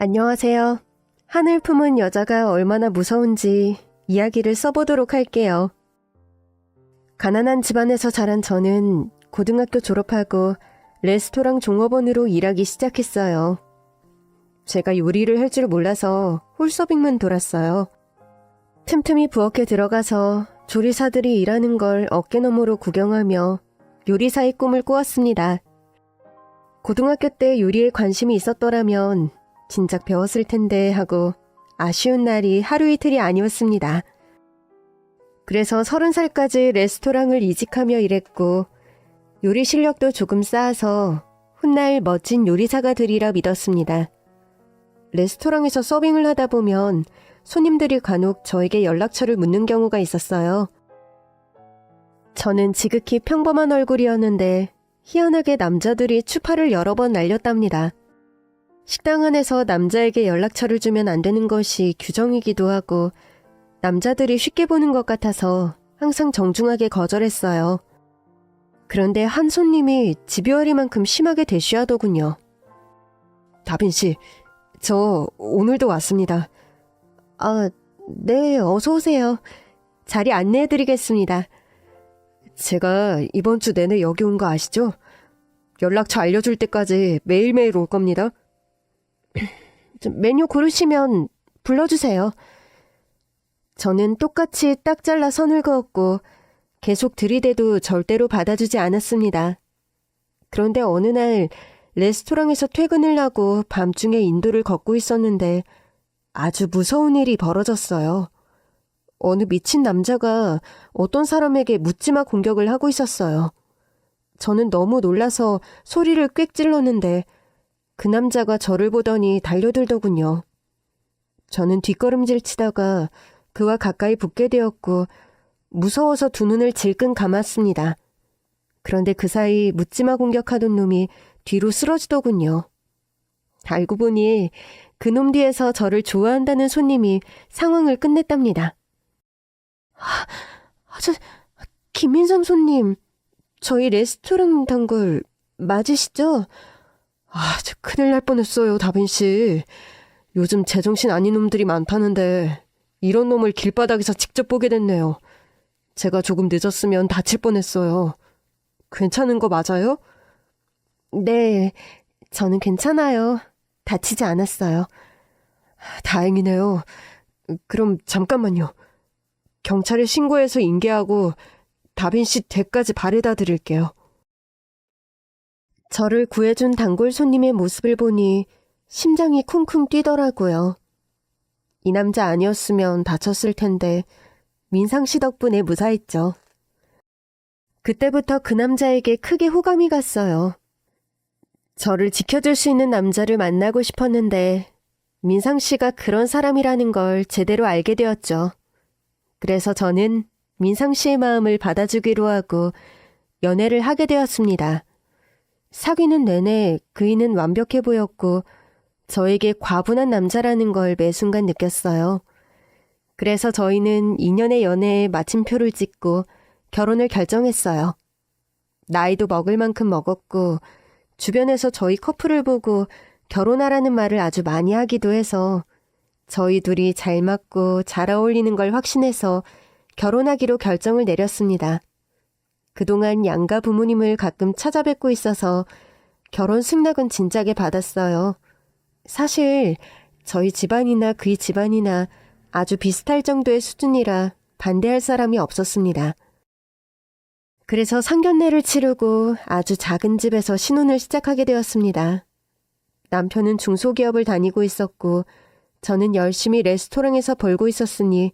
안녕하세요. 하늘 품은 여자가 얼마나 무서운지 이야기를 써보도록 할게요. 가난한 집안에서 자란 저는 고등학교 졸업하고 레스토랑 종업원으로 일하기 시작했어요. 제가 요리를 할 줄 몰라서 홀서빙만 돌았어요. 틈틈이 부엌에 들어가서 조리사들이 일하는 걸 어깨너머로 구경하며 요리사의 꿈을 꾸었습니다. 고등학교 때 요리에 관심이 있었더라면 진작 배웠을 텐데 하고 아쉬운 날이 하루 이틀이 아니었습니다. 그래서 30살까지 레스토랑을 이직하며 일했고 요리 실력도 조금 쌓아서 훗날 멋진 요리사가 되리라 믿었습니다. 레스토랑에서 서빙을 하다 보면 손님들이 간혹 저에게 연락처를 묻는 경우가 있었어요. 저는 지극히 평범한 얼굴이었는데 희한하게 남자들이 추파를 여러 번 날렸답니다. 식당 안에서 남자에게 연락처를 주면 안 되는 것이 규정이기도 하고 남자들이 쉽게 보는 것 같아서 항상 정중하게 거절했어요. 그런데 한 손님이 집요하리만큼 심하게 대쉬하더군요. 다빈 씨, 저 오늘도 왔습니다. 아, 네, 어서 오세요. 자리 안내해드리겠습니다. 제가 이번 주 내내 여기 온 거 아시죠? 연락처 알려줄 때까지 매일매일 올 겁니다. 메뉴 고르시면 불러주세요. 저는 똑같이 딱 잘라 선을 그었고 계속 들이대도 절대로 받아주지 않았습니다. 그런데 어느 날 레스토랑에서 퇴근을 하고 밤중에 인도를 걷고 있었는데 아주 무서운 일이 벌어졌어요. 어느 미친 남자가 어떤 사람에게 묻지마 공격을 하고 있었어요. 저는 너무 놀라서 소리를 꽥 질렀는데 그 남자가 저를 보더니 달려들더군요. 저는 뒷걸음질 치다가 그와 가까이 붙게 되었고 무서워서 두 눈을 질끈 감았습니다. 그런데 그 사이 묻지마 공격하던 놈이 뒤로 쓰러지더군요. 알고 보니 그놈 뒤에서 저를 좋아한다는 손님이 상황을 끝냈답니다. 김민삼 손님, 저희 레스토랑 단골 맞으시죠? 저 큰일 날 뻔했어요, 다빈 씨. 요즘 제정신 아닌 놈들이 많다는데 이런 놈을 길바닥에서 직접 보게 됐네요. 제가 조금 늦었으면 다칠 뻔했어요. 괜찮은 거 맞아요? 네, 저는 괜찮아요. 다치지 않았어요. 다행이네요. 그럼 잠깐만요. 경찰에 신고해서 인계하고 다빈 씨 댁까지 바래다 드릴게요. 저를 구해준 단골 손님의 모습을 보니 심장이 쿵쿵 뛰더라고요. 이 남자 아니었으면 다쳤을 텐데 민상 씨 덕분에 무사했죠. 그때부터 그 남자에게 크게 호감이 갔어요. 저를 지켜줄 수 있는 남자를 만나고 싶었는데 민상 씨가 그런 사람이라는 걸 제대로 알게 되었죠. 그래서 저는 민상 씨의 마음을 받아주기로 하고 연애를 하게 되었습니다. 사귀는 내내 그이는 완벽해 보였고 저에게 과분한 남자라는 걸 매 순간 느꼈어요. 그래서 저희는 2년의 연애에 마침표를 찍고 결혼을 결정했어요. 나이도 먹을 만큼 먹었고 주변에서 저희 커플을 보고 결혼하라는 말을 아주 많이 하기도 해서 저희 둘이 잘 맞고 잘 어울리는 걸 확신해서 결혼하기로 결정을 내렸습니다. 그동안 양가 부모님을 가끔 찾아뵙고 있어서 결혼 승낙은 진작에 받았어요. 사실 저희 집안이나 그의 집안이나 아주 비슷할 정도의 수준이라 반대할 사람이 없었습니다. 그래서 상견례를 치르고 아주 작은 집에서 신혼을 시작하게 되었습니다. 남편은 중소기업을 다니고 있었고 저는 열심히 레스토랑에서 벌고 있었으니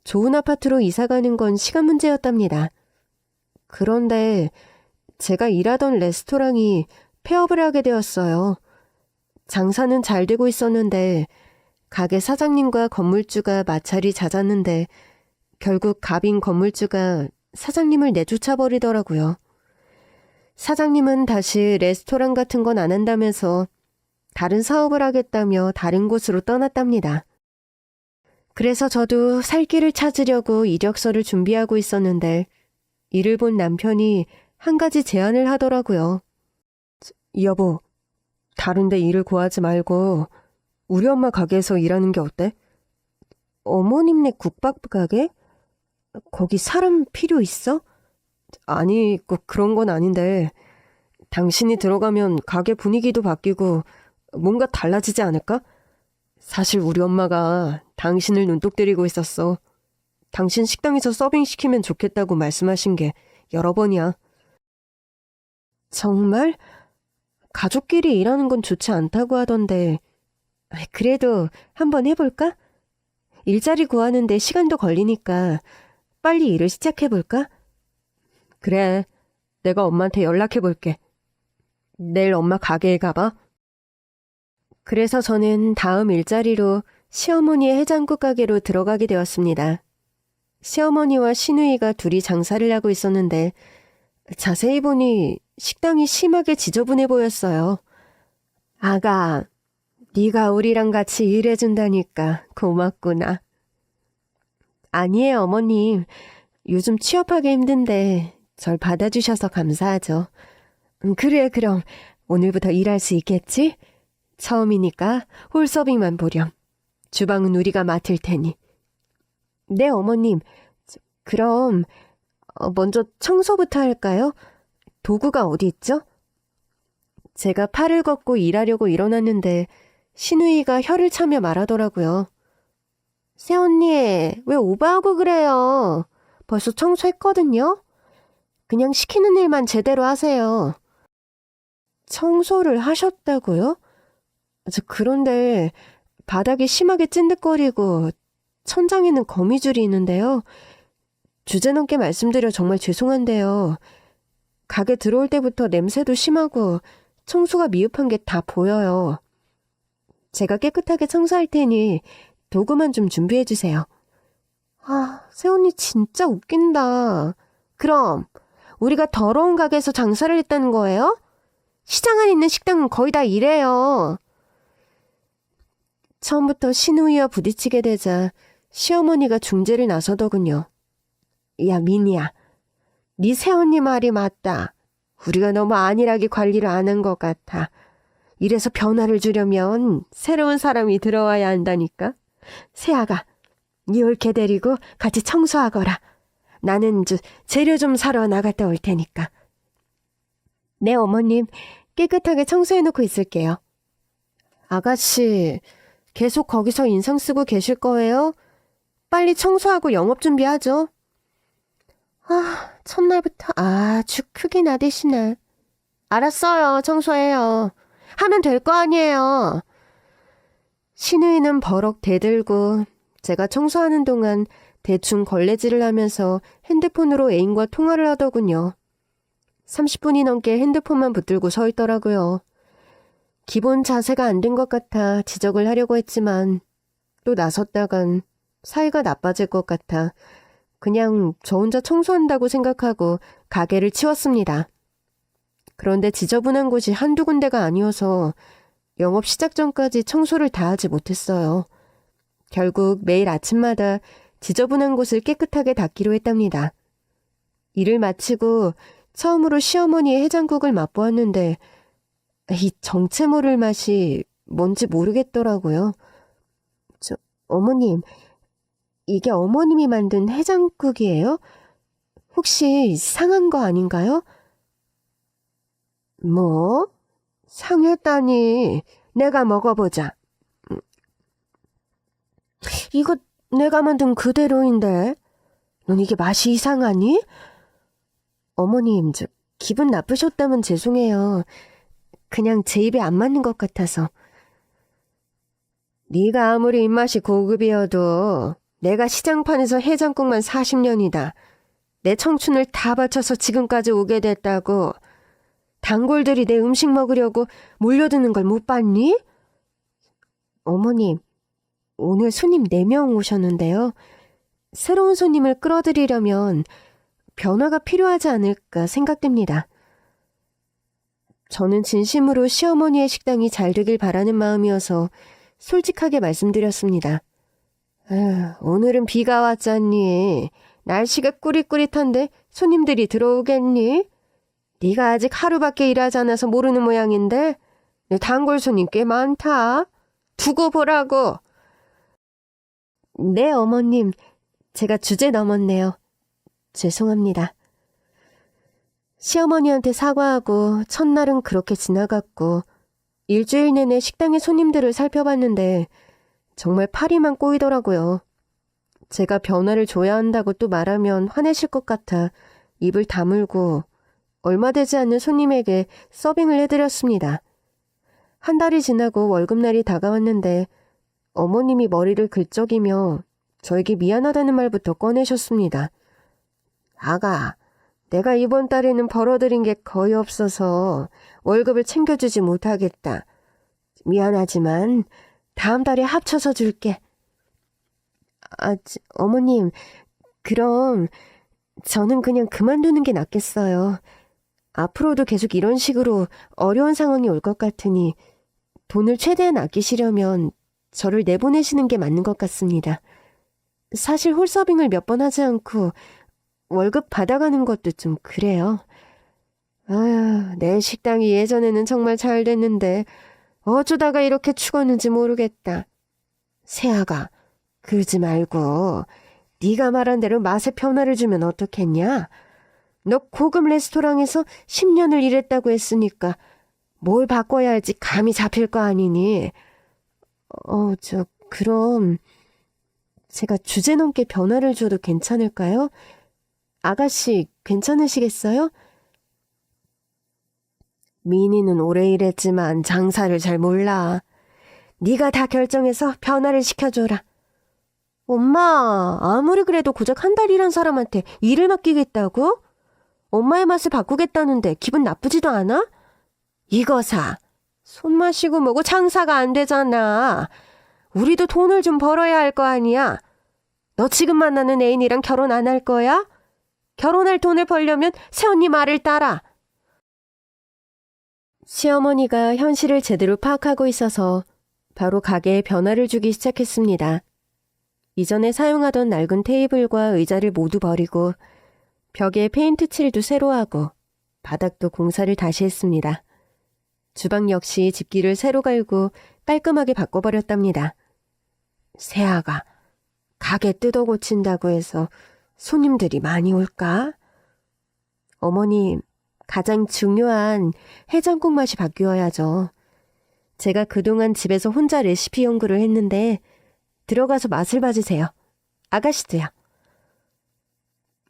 좋은 아파트로 이사가는 건 시간 문제였답니다. 그런데 제가 일하던 레스토랑이 폐업을 하게 되었어요. 장사는 잘 되고 있었는데 가게 사장님과 건물주가 마찰이 잦았는데 결국 갑인 건물주가 사장님을 내쫓아버리더라고요. 사장님은 다시 레스토랑 같은 건 안 한다면서 다른 사업을 하겠다며 다른 곳으로 떠났답니다. 그래서 저도 살 길을 찾으려고 이력서를 준비하고 있었는데 이를 본 남편이 한 가지 제안을 하더라고요. 여보, 다른 데 일을 구하지 말고 우리 엄마 가게에서 일하는 게 어때? 어머님네 국밥 가게? 거기 사람 필요 있어? 아니, 꼭 그런 건 아닌데 당신이 들어가면 가게 분위기도 바뀌고 뭔가 달라지지 않을까? 사실 우리 엄마가 당신을 눈독 들이고 있었어. 당신 식당에서 서빙시키면 좋겠다고 말씀하신 게 여러 번이야. 정말? 가족끼리 일하는 건 좋지 않다고 하던데 그래도 한번 해볼까? 일자리 구하는데 시간도 걸리니까 빨리 일을 시작해볼까? 그래, 내가 엄마한테 연락해볼게. 내일 엄마 가게에 가봐. 그래서 저는 다음 일자리로 시어머니의 해장국 가게로 들어가게 되었습니다. 시어머니와 시누이가 둘이 장사를 하고 있었는데 자세히 보니 식당이 심하게 지저분해 보였어요. 아가, 네가 우리랑 같이 일해준다니까 고맙구나. 아니에요, 어머님. 요즘 취업하기 힘든데 절 받아주셔서 감사하죠. 그래, 그럼 오늘부터 일할 수 있겠지? 처음이니까 홀서빙만 보렴. 주방은 우리가 맡을 테니. 네, 어머님. 그럼 먼저 청소부터 할까요? 도구가 어디 있죠? 제가 팔을 걷고 일하려고 일어났는데 시누이가 혀를 차며 말하더라고요. 새언니, 왜 오버하고 그래요? 벌써 청소했거든요? 그냥 시키는 일만 제대로 하세요. 청소를 하셨다고요? 그런데 바닥이 심하게 찐득거리고 천장에는 거미줄이 있는데요. 주제넘게 말씀드려 정말 죄송한데요. 가게 들어올 때부터 냄새도 심하고 청소가 미흡한 게 다 보여요. 제가 깨끗하게 청소할 테니 도구만 좀 준비해 주세요. 아, 새언니 진짜 웃긴다. 그럼 우리가 더러운 가게에서 장사를 했다는 거예요? 시장 안에 있는 식당은 거의 다 이래요. 처음부터 시누이와 부딪히게 되자 시어머니가 중재를 나서더군요. 야, 미니야. 네 새언니 말이 맞다. 우리가 너무 안일하게 관리를 안 한 것 같아. 이래서 변화를 주려면 새로운 사람이 들어와야 한다니까. 새아가, 네 올케 데리고 같이 청소하거라. 나는 재료 좀 사러 나갔다 올 테니까. 네, 어머님. 깨끗하게 청소해놓고 있을게요. 아가씨, 계속 거기서 인상 쓰고 계실 거예요? 빨리 청소하고 영업 준비하죠. 아, 첫날부터 아주 크게 나대시네. 알았어요. 청소해요. 하면 될 거 아니에요. 시누이는 버럭 대들고 제가 청소하는 동안 대충 걸레질을 하면서 핸드폰으로 애인과 통화를 하더군요. 30분이 넘게 핸드폰만 붙들고 서 있더라고요. 기본 자세가 안 된 것 같아 지적을 하려고 했지만 또 나섰다간 사이가 나빠질 것 같아 그냥 저 혼자 청소한다고 생각하고 가게를 치웠습니다. 그런데 지저분한 곳이 한두 군데가 아니어서 영업 시작 전까지 청소를 다 하지 못했어요. 결국 매일 아침마다 지저분한 곳을 깨끗하게 닦기로 했답니다. 일을 마치고 처음으로 시어머니의 해장국을 맛보았는데 이 정체 모를 맛이 뭔지 모르겠더라고요. 어머님, 이게 어머님이 만든 해장국이에요? 혹시 상한 거 아닌가요? 뭐? 상했다니. 내가 먹어보자. 이거 내가 만든 그대로인데. 넌 이게 맛이 이상하니? 어머님, 기분 나쁘셨다면 죄송해요. 그냥 제 입에 안 맞는 것 같아서. 네가 아무리 입맛이 고급이어도 내가 시장판에서 해장국만 40년이다. 내 청춘을 다 바쳐서 지금까지 오게 됐다고. 단골들이 내 음식 먹으려고 몰려드는 걸 못 봤니? 어머님, 오늘 손님 4명 오셨는데요. 새로운 손님을 끌어들이려면 변화가 필요하지 않을까 생각됩니다. 저는 진심으로 시어머니의 식당이 잘 되길 바라는 마음이어서 솔직하게 말씀드렸습니다. 오늘은 비가 왔잖니. 날씨가 꾸릿꾸릿한데 손님들이 들어오겠니? 네가 아직 하루밖에 일하지 않아서 모르는 모양인데 단골 손님 꽤 많다. 두고 보라고. 네, 어머님. 제가 주제 넘었네요. 죄송합니다. 시어머니한테 사과하고 첫날은 그렇게 지나갔고 일주일 내내 식당의 손님들을 살펴봤는데 정말 파리만 꼬이더라고요. 제가 변화를 줘야 한다고 또 말하면 화내실 것 같아 입을 다물고 얼마 되지 않는 손님에게 서빙을 해드렸습니다. 한 달이 지나고 월급날이 다가왔는데 어머님이 머리를 긁적이며 저에게 미안하다는 말부터 꺼내셨습니다. 아가, 내가 이번 달에는 벌어들인 게 거의 없어서 월급을 챙겨주지 못하겠다. 미안하지만 다음 달에 합쳐서 줄게. 어머님, 그럼 저는 그냥 그만두는 게 낫겠어요. 앞으로도 계속 이런 식으로 어려운 상황이 올 것 같으니 돈을 최대한 아끼시려면 저를 내보내시는 게 맞는 것 같습니다. 사실 홀서빙을 몇 번 하지 않고 월급 받아가는 것도 좀 그래요. 아휴, 내 식당이 예전에는 정말 잘 됐는데 어쩌다가 이렇게 죽었는지 모르겠다. 세아가, 그러지 말고 네가 말한 대로 맛에 변화를 주면 어떻겠냐? 너 고급 레스토랑에서 10년을 일했다고 했으니까 뭘 바꿔야 할지 감이 잡힐 거 아니니? 그럼 제가 주제넘게 변화를 줘도 괜찮을까요? 아가씨, 괜찮으시겠어요? 민희는 오래 일했지만 장사를 잘 몰라. 네가 다 결정해서 변화를 시켜줘라. 엄마, 아무리 그래도 고작 한 달 일한 사람한테 일을 맡기겠다고? 엄마의 맛을 바꾸겠다는데 기분 나쁘지도 않아? 이거 사. 손 마시고 뭐고 장사가 안 되잖아. 우리도 돈을 좀 벌어야 할 거 아니야. 너 지금 만나는 애인이랑 결혼 안 할 거야? 결혼할 돈을 벌려면 새언니 말을 따라. 시어머니가 현실을 제대로 파악하고 있어서 바로 가게에 변화를 주기 시작했습니다. 이전에 사용하던 낡은 테이블과 의자를 모두 버리고 벽에 페인트 칠도 새로 하고 바닥도 공사를 다시 했습니다. 주방 역시 집기를 새로 갈고 깔끔하게 바꿔버렸답니다. 세아가, 가게 뜯어 고친다고 해서 손님들이 많이 올까? 어머님, 가장 중요한 해장국 맛이 바뀌어야죠. 제가 그동안 집에서 혼자 레시피 연구를 했는데 들어가서 맛을 봐주세요. 아가씨도요.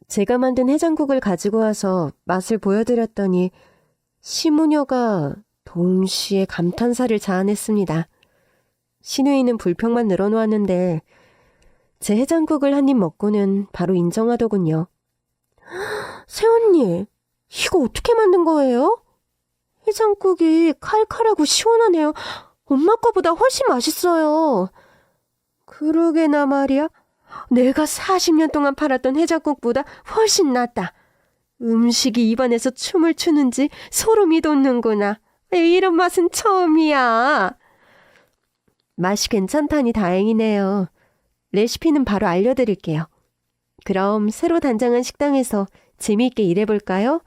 제가 만든 해장국을 가지고 와서 맛을 보여드렸더니 시무녀가 동시에 감탄사를 자아냈습니다. 신우이는 불평만 늘어놓았는데 제 해장국을 한 입 먹고는 바로 인정하더군요. 새언니, 이거 어떻게 만든 거예요? 해장국이 칼칼하고 시원하네요. 엄마 거보다 훨씬 맛있어요. 그러게나 말이야. 내가 40년 동안 팔았던 해장국보다 훨씬 낫다. 음식이 입안에서 춤을 추는지 소름이 돋는구나. 이런 맛은 처음이야. 맛이 괜찮다니 다행이네요. 레시피는 바로 알려드릴게요. 그럼 새로 단장한 식당에서 재미있게 일해볼까요?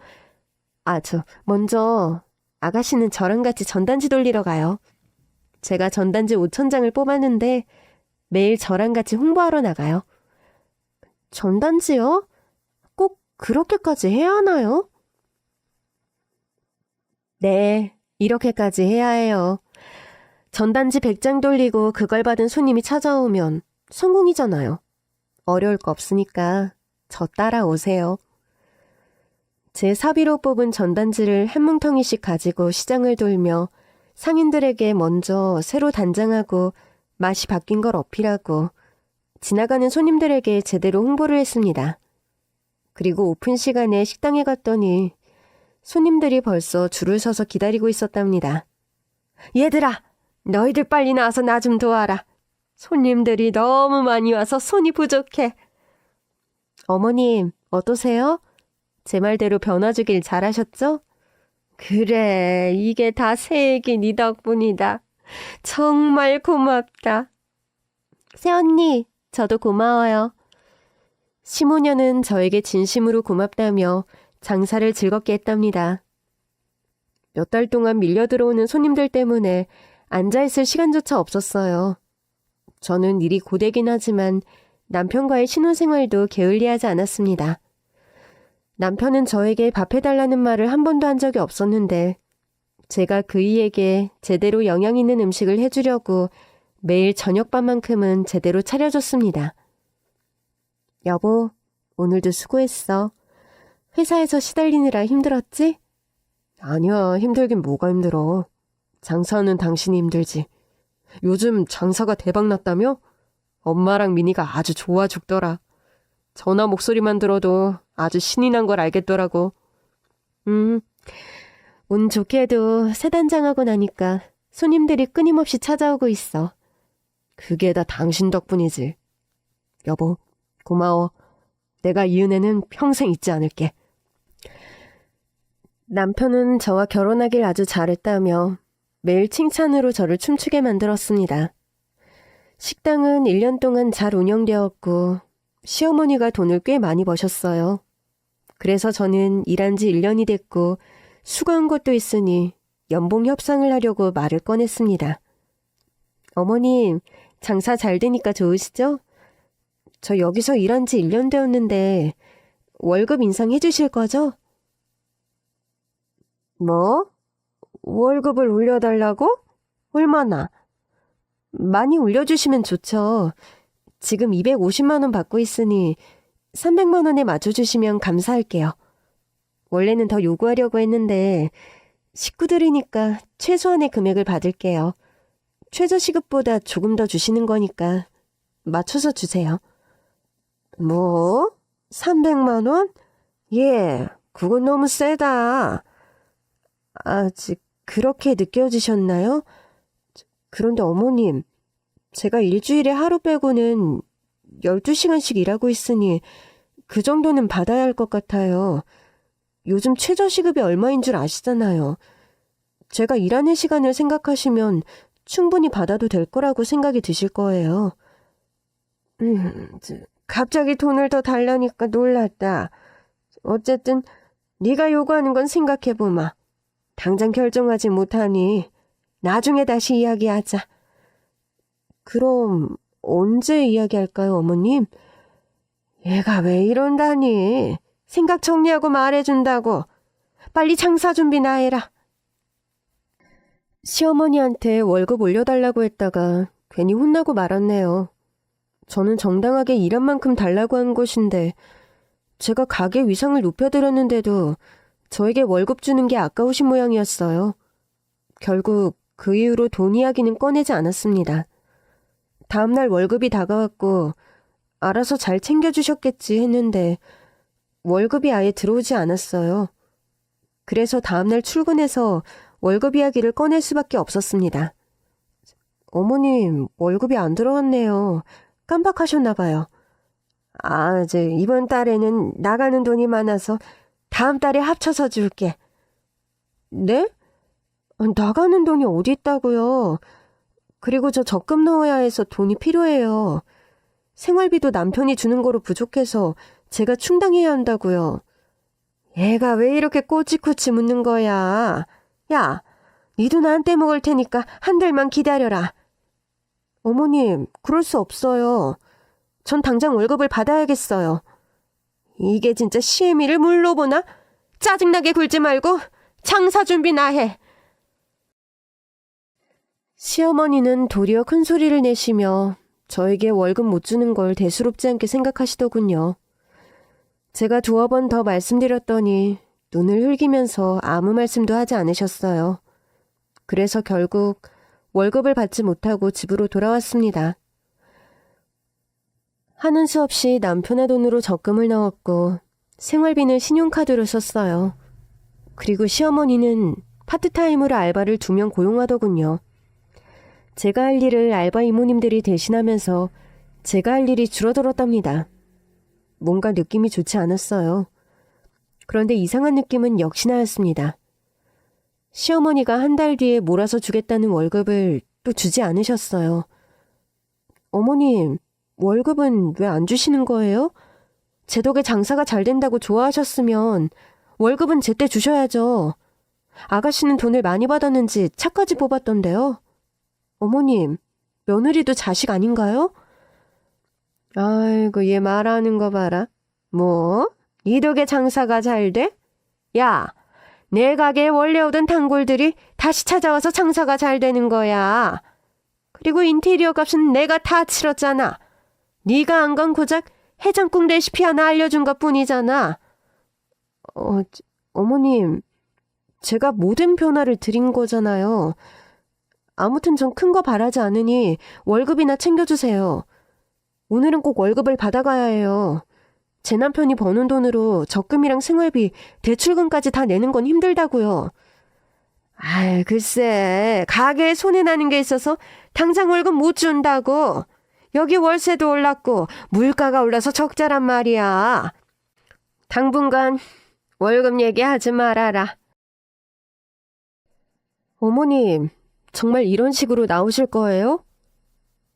먼저 아가씨는 저랑 같이 전단지 돌리러 가요. 제가 전단지 5,000장을 뽑았는데 매일 저랑 같이 홍보하러 나가요. 전단지요? 꼭 그렇게까지 해야 하나요? 네, 이렇게까지 해야 해요. 전단지 100장 돌리고 그걸 받은 손님이 찾아오면 성공이잖아요. 어려울 거 없으니까 저 따라오세요. 제 사비로 뽑은 전단지를 한 뭉텅이씩 가지고 시장을 돌며 상인들에게 먼저 새로 단장하고 맛이 바뀐 걸 어필하고 지나가는 손님들에게 제대로 홍보를 했습니다. 그리고 오픈 시간에 식당에 갔더니 손님들이 벌써 줄을 서서 기다리고 있었답니다. 얘들아, 너희들 빨리 나와서 나 좀 도와라. 손님들이 너무 많이 와서 손이 부족해. 어머님, 어떠세요? 제 말대로 변화 주길 잘하셨죠? 그래, 이게 다 새애기 네 덕분이다. 정말 고맙다. 새언니, 저도 고마워요. 시모녀는 저에게 진심으로 고맙다며 장사를 즐겁게 했답니다. 몇 달 동안 밀려 들어오는 손님들 때문에 앉아있을 시간조차 없었어요. 저는 일이 고되긴 하지만 남편과의 신혼생활도 게을리하지 않았습니다. 남편은 저에게 밥 해달라는 말을 한 번도 한 적이 없었는데 제가 그이에게 제대로 영양 있는 음식을 해주려고 매일 저녁밥만큼은 제대로 차려줬습니다. 여보, 오늘도 수고했어. 회사에서 시달리느라 힘들었지? 아니야, 힘들긴 뭐가 힘들어. 장사는 당신이 힘들지. 요즘 장사가 대박났다며? 엄마랑 미니가 아주 좋아 죽더라. 전화 목소리만 들어도 아주 신이 난 걸 알겠더라고. 운 좋게도 새 단장하고 나니까 손님들이 끊임없이 찾아오고 있어. 그게 다 당신 덕분이지. 여보, 고마워. 내가 이 은혜는 평생 잊지 않을게. 남편은 저와 결혼하길 아주 잘했다며 매일 칭찬으로 저를 춤추게 만들었습니다. 식당은 1년 동안 잘 운영되었고 시어머니가 돈을 꽤 많이 버셨어요. 그래서 저는 일한 지 1년이 됐고 수고한 것도 있으니 연봉 협상을 하려고 말을 꺼냈습니다. 어머님, 장사 잘 되니까 좋으시죠? 저 여기서 일한 지 1년 되었는데 월급 인상해 주실 거죠? 뭐? 월급을 올려달라고? 얼마나? 많이 올려주시면 좋죠. 지금 250만 원 받고 있으니 300만 원에 맞춰주시면 감사할게요. 원래는 더 요구하려고 했는데 식구들이니까 최소한의 금액을 받을게요. 최저시급보다 조금 더 주시는 거니까 맞춰서 주세요. 뭐? 300만 원? 예, 그건 너무 세다. 아직 그렇게 느껴지셨나요? 그런데 어머님, 제가 일주일에 하루 빼고는 12시간씩 일하고 있으니 그 정도는 받아야 할 것 같아요. 요즘 최저시급이 얼마인 줄 아시잖아요. 제가 일하는 시간을 생각하시면 충분히 받아도 될 거라고 생각이 드실 거예요. 갑자기 돈을 더 달라니까 놀랐다. 어쨌든 네가 요구하는 건 생각해보마. 당장 결정하지 못하니 나중에 다시 이야기하자. 그럼 언제 이야기할까요, 어머님? 얘가 왜 이런다니. 생각 정리하고 말해준다고. 빨리 장사 준비나 해라. 시어머니한테 월급 올려달라고 했다가 괜히 혼나고 말았네요. 저는 정당하게 일한 만큼 달라고 한 것인데 제가 가게 위상을 높여드렸는데도 저에게 월급 주는 게 아까우신 모양이었어요. 결국 그 이후로 돈 이야기는 꺼내지 않았습니다. 다음날 월급이 다가왔고 알아서 잘 챙겨주셨겠지 했는데 월급이 아예 들어오지 않았어요. 그래서 다음날 출근해서 월급 이야기를 꺼낼 수밖에 없었습니다. 어머님, 월급이 안 들어왔네요. 깜빡하셨나 봐요. 이번 달에는 나가는 돈이 많아서 다음 달에 합쳐서 줄게. 네? 나가는 돈이 어디 있다고요? 그리고 저 적금 넣어야 해서 돈이 필요해요. 생활비도 남편이 주는 거로 부족해서 제가 충당해야 한다고요. 얘가 왜 이렇게 꼬치꼬치 묻는 거야? 야, 니도 나한테 먹을 테니까 한 달만 기다려라. 어머님, 그럴 수 없어요. 전 당장 월급을 받아야겠어요. 이게 진짜 시애미를 물로 보나? 짜증나게 굴지 말고 장사 준비나 해. 시어머니는 도리어 큰 소리를 내시며 저에게 월급 못 주는 걸 대수롭지 않게 생각하시더군요. 제가 2번 더 말씀드렸더니 눈을 흘기면서 아무 말씀도 하지 않으셨어요. 그래서 결국 월급을 받지 못하고 집으로 돌아왔습니다. 하는 수 없이 남편의 돈으로 적금을 넣었고 생활비는 신용카드로 썼어요. 그리고 시어머니는 파트타임으로 알바를 2명 고용하더군요. 제가 할 일을 알바 이모님들이 대신하면서 제가 할 일이 줄어들었답니다. 뭔가 느낌이 좋지 않았어요. 그런데 이상한 느낌은 역시나였습니다. 시어머니가 한 달 뒤에 몰아서 주겠다는 월급을 또 주지 않으셨어요. 어머님, 월급은 왜 안 주시는 거예요? 제 덕에 장사가 잘 된다고 좋아하셨으면 월급은 제때 주셔야죠. 아가씨는 돈을 많이 받았는지 차까지 뽑았던데요. 어머님, 며느리도 자식 아닌가요? 아이고, 얘 말하는 거 봐라. 뭐? 이 덕에 장사가 잘 돼? 야, 내 가게에 원래 오던 단골들이 다시 찾아와서 장사가 잘 되는 거야. 그리고 인테리어 값은 내가 다 치렀잖아. 네가 안 간 고작 해장국 레시피 하나 알려준 것뿐이잖아. 어머님, 제가 모든 변화를 드린 거잖아요. 아무튼 전 큰 거 바라지 않으니 월급이나 챙겨주세요. 오늘은 꼭 월급을 받아가야 해요. 제 남편이 버는 돈으로 적금이랑 생활비, 대출금까지 다 내는 건 힘들다고요. 아이, 글쎄, 가게에 손해나는 게 있어서 당장 월급 못 준다고. 여기 월세도 올랐고 물가가 올라서 적자란 말이야. 당분간 월급 얘기하지 말아라. 어머님, 정말 이런 식으로 나오실 거예요?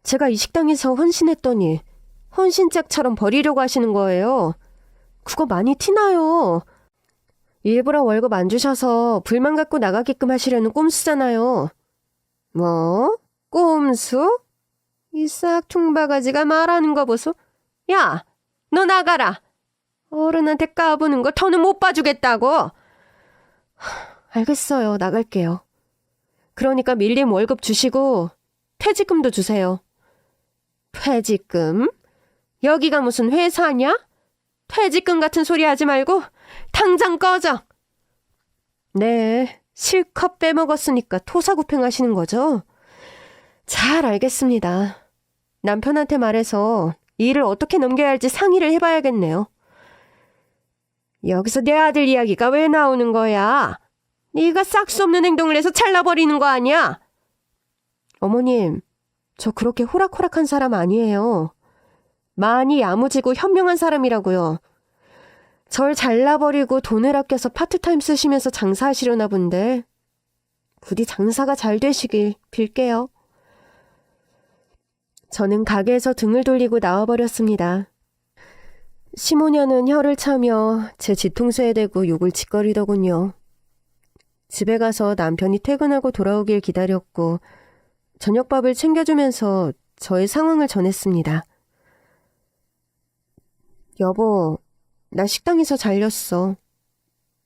제가 이 식당에서 헌신했더니 헌신짝처럼 버리려고 하시는 거예요. 그거 많이 티나요. 일부러 월급 안 주셔서 불만 갖고 나가게끔 하시려는 꼼수잖아요. 뭐? 꼼수? 이 싹퉁바가지가 말하는 거 보소. 야, 너 나가라. 어른한테 까부는 거 더는 못 봐주겠다고. 알겠어요. 나갈게요. 그러니까 밀린 월급 주시고 퇴직금도 주세요. 퇴직금? 여기가 무슨 회사냐? 퇴직금 같은 소리 하지 말고 당장 꺼져. 네, 실컷 빼먹었으니까 토사구팽 하시는 거죠? 잘 알겠습니다. 남편한테 말해서 일을 어떻게 넘겨야 할지 상의를 해봐야겠네요. 여기서 내 아들 이야기가 왜 나오는 거야? 네가 싹수 없는 행동을 해서 잘라버리는 거 아니야? 어머님, 저 그렇게 호락호락한 사람 아니에요. 많이 야무지고 현명한 사람이라고요. 절 잘라버리고 돈을 아껴서 파트타임 쓰시면서 장사하시려나 본데 부디 장사가 잘 되시길 빌게요. 저는 가게에서 등을 돌리고 나와버렸습니다. 시모녀는 혀를 차며 제 뒤통수에 대고 욕을 짓거리더군요. 집에 가서 남편이 퇴근하고 돌아오길 기다렸고 저녁밥을 챙겨주면서 저의 상황을 전했습니다. 여보, 나 식당에서 잘렸어.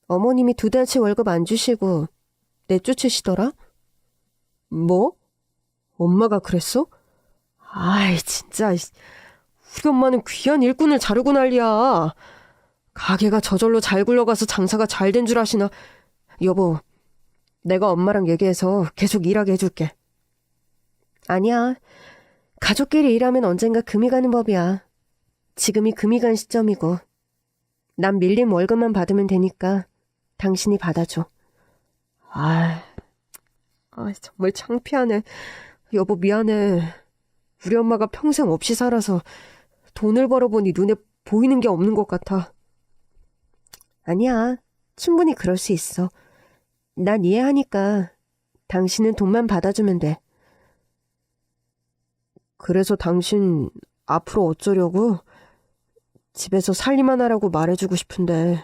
어머님이 2달치 월급 안 주시고 내쫓으시더라? 뭐? 엄마가 그랬어? 아이, 진짜. 우리 엄마는 귀한 일꾼을 자르고 난리야. 가게가 저절로 잘 굴러가서 장사가 잘 된 줄 아시나? 여보, 내가 엄마랑 얘기해서 계속 일하게 해줄게. 아니야. 가족끼리 일하면 언젠가 금이 가는 법이야. 지금이 금이 간 시점이고. 난 밀린 월급만 받으면 되니까 당신이 받아줘. 정말 창피하네. 여보, 미안해. 우리 엄마가 평생 없이 살아서 돈을 벌어보니 눈에 보이는 게 없는 것 같아. 아니야. 충분히 그럴 수 있어. 난 이해하니까 당신은 돈만 받아주면 돼. 그래서 당신 앞으로 어쩌려고? 집에서 살림만 하라고 말해주고 싶은데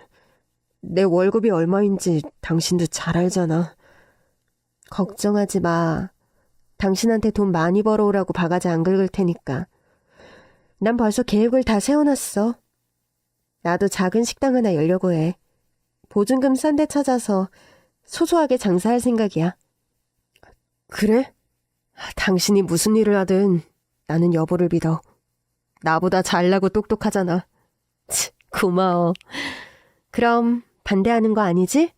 내 월급이 얼마인지 당신도 잘 알잖아. 걱정하지 마. 당신한테 돈 많이 벌어오라고 바가지 안 긁을 테니까. 난 벌써 계획을 다 세워놨어. 나도 작은 식당 하나 열려고 해. 보증금 싼 데 찾아서 소소하게 장사할 생각이야. 그래? 당신이 무슨 일을 하든 나는 여보를 믿어. 나보다 잘나고 똑똑하잖아. 고마워. 그럼 반대하는 거 아니지?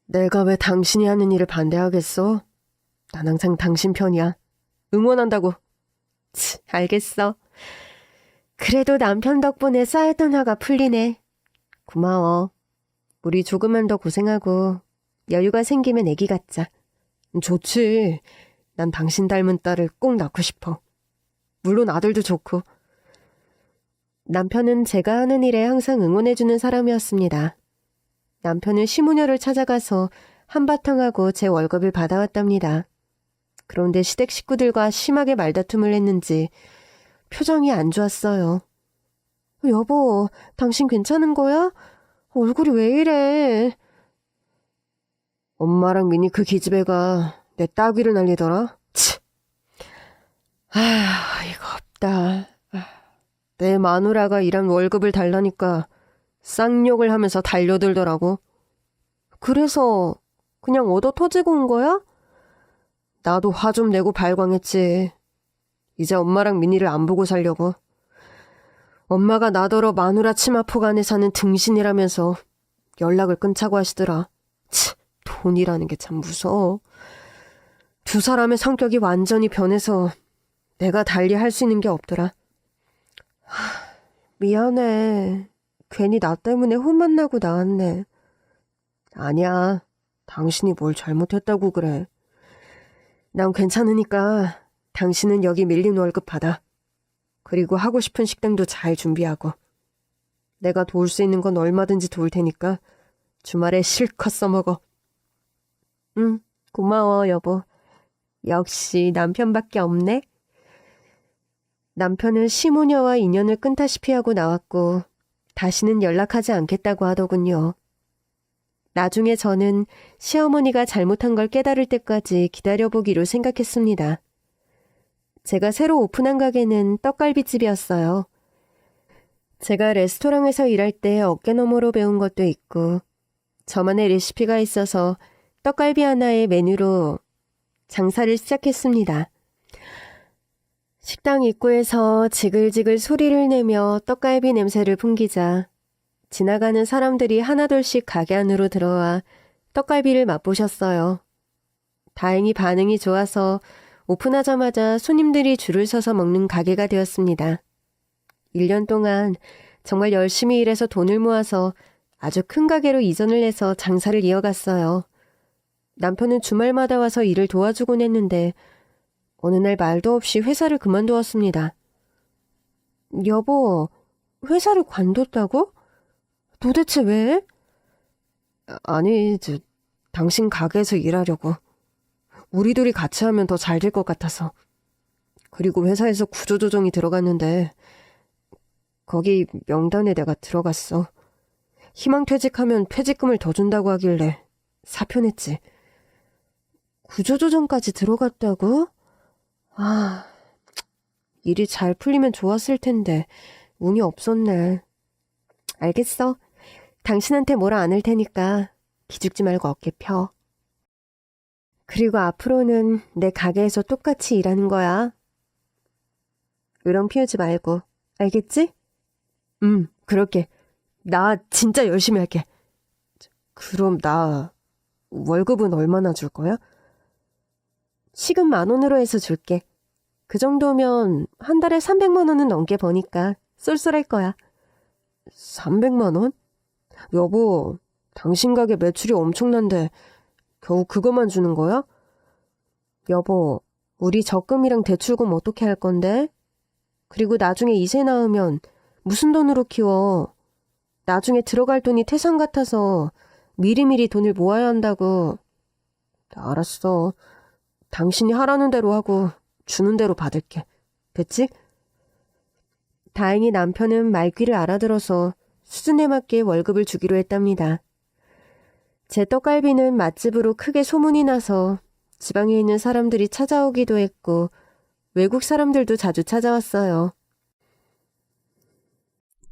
내가 왜 당신이 하는 일을 반대하겠어? 난 항상 당신 편이야. 응원한다고. 알겠어. 그래도 남편 덕분에 쌓였던 화가 풀리네. 고마워. 우리 조금만 더 고생하고 여유가 생기면 애기 갖자. 좋지. 난 당신 닮은 딸을 꼭 낳고 싶어. 물론 아들도 좋고. 남편은 제가 하는 일에 항상 응원해주는 사람이었습니다. 남편은 시무녀를 찾아가서 한바탕 하고 제 월급을 받아왔답니다. 그런데 시댁 식구들과 심하게 말다툼을 했는지 표정이 안 좋았어요. 여보, 당신 괜찮은 거야? 얼굴이 왜 이래? 엄마랑 미니 그 기집애가 내 따귀를 날리더라? 이거 없다. 내 마누라가 일한 월급을 달라니까 쌍욕을 하면서 달려들더라고. 그래서 그냥 얻어 터지고 온 거야? 나도 화 좀 내고 발광했지. 이제 엄마랑 민희를 안 보고 살려고. 엄마가 나더러 마누라 치마폭 안에 사는 등신이라면서 연락을 끊자고 하시더라. 돈이라는 게 참 무서워. 두 사람의 성격이 완전히 변해서 내가 달리 할 수 있는 게 없더라. 미안해. 괜히 나 때문에 혼만 나고 나왔네. 아니야. 당신이 뭘 잘못했다고 그래. 난 괜찮으니까 당신은 여기 밀린 월급 받아. 그리고 하고 싶은 식당도 잘 준비하고. 내가 도울 수 있는 건 얼마든지 도울 테니까 주말에 실컷 써먹어. 응, 고마워 여보. 역시 남편밖에 없네. 남편은 시모녀와 인연을 끊다시피 하고 나왔고 다시는 연락하지 않겠다고 하더군요. 나중에 저는 시어머니가 잘못한 걸 깨달을 때까지 기다려보기로 생각했습니다. 제가 새로 오픈한 가게는 떡갈비집이었어요. 제가 레스토랑에서 일할 때 어깨너머로 배운 것도 있고 저만의 레시피가 있어서 떡갈비 하나의 메뉴로 장사를 시작했습니다. 식당 입구에서 지글지글 소리를 내며 떡갈비 냄새를 풍기자 지나가는 사람들이 하나둘씩 가게 안으로 들어와 떡갈비를 맛보셨어요. 다행히 반응이 좋아서 오픈하자마자 손님들이 줄을 서서 먹는 가게가 되었습니다. 1년 동안 정말 열심히 일해서 돈을 모아서 아주 큰 가게로 이전을 해서 장사를 이어갔어요. 남편은 주말마다 와서 일을 도와주곤 했는데 어느 날 말도 없이 회사를 그만두었습니다. 여보, 회사를 관뒀다고? 도대체 왜? 아니, 당신 가게에서 일하려고. 우리 둘이 같이 하면 더 잘 될 것 같아서. 그리고 회사에서 구조조정이 들어갔는데 거기 명단에 내가 들어갔어. 희망퇴직하면 퇴직금을 더 준다고 하길래 사표냈지. 구조조정까지 들어갔다고? 일이 잘 풀리면 좋았을 텐데 운이 없었네. 알겠어. 당신한테 뭐라 안 할 테니까 기죽지 말고 어깨 펴. 그리고 앞으로는 내 가게에서 똑같이 일하는 거야. 으렁 피우지 말고. 알겠지? 그럴게. 나 진짜 열심히 할게. 그럼 나 월급은 얼마나 줄 거야? 시급 10,000원으로 해서 줄게. 그 정도면 한 달에 300만 원은 넘게 버니까 쏠쏠할 거야. 300만 원? 여보, 당신 가게 매출이 엄청난데 겨우 그거만 주는 거야? 여보, 우리 적금이랑 대출금 어떻게 할 건데? 그리고 나중에 이세 낳으면 무슨 돈으로 키워? 나중에 들어갈 돈이 태산 같아서 미리미리 돈을 모아야 한다고. 알았어. 당신이 하라는 대로 하고 주는 대로 받을게. 됐지? 다행히 남편은 말귀를 알아들어서 수준에 맞게 월급을 주기로 했답니다. 제 떡갈비는 맛집으로 크게 소문이 나서 지방에 있는 사람들이 찾아오기도 했고 외국 사람들도 자주 찾아왔어요.